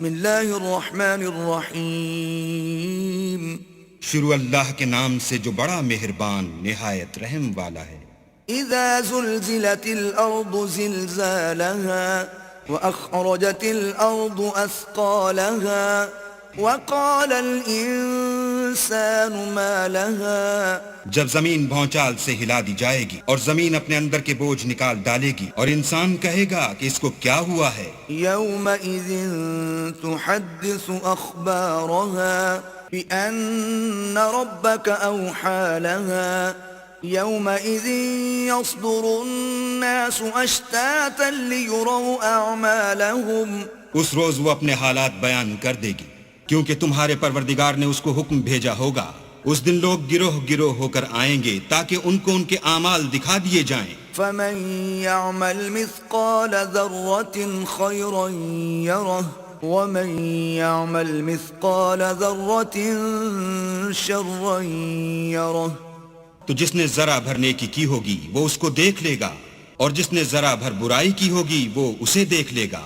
بسم اللہ الرحمن الرحیم. شروع اللہ کے نام سے جو بڑا مہربان نہایت رحم والا ہے. اذا زلزلت الارض زلزالها واخرجت الارض اثقالها وقال الانسان ما لها. جب زمین بھونچال سے ہلا دی جائے گی اور زمین اپنے اندر کے بوجھ نکال ڈالے گی اور انسان کہے گا کہ اس کو کیا ہوا ہے. يومئذ تحدث اخبارها بأن ربك اوحى لها يومئذ يصدر الناس اشتاتا ليروا اعمالهم. اس روز وہ اپنے حالات بیان کر دے گی کیونکہ تمہارے پروردگار نے اس کو حکم بھیجا ہوگا. اس دن لوگ گروہ گروہ ہو کر آئیں گے تاکہ ان کو ان کے اعمال دکھا دیے جائیں. فمن يعمل مثقال ذرة خيرا يره ومن يعمل مثقال ذرة شرا يره. تو جس نے ذرا بھر نیکی کی ہوگی وہ اس کو دیکھ لے گا اور جس نے ذرا بھر برائی کی ہوگی وہ اسے دیکھ لے گا.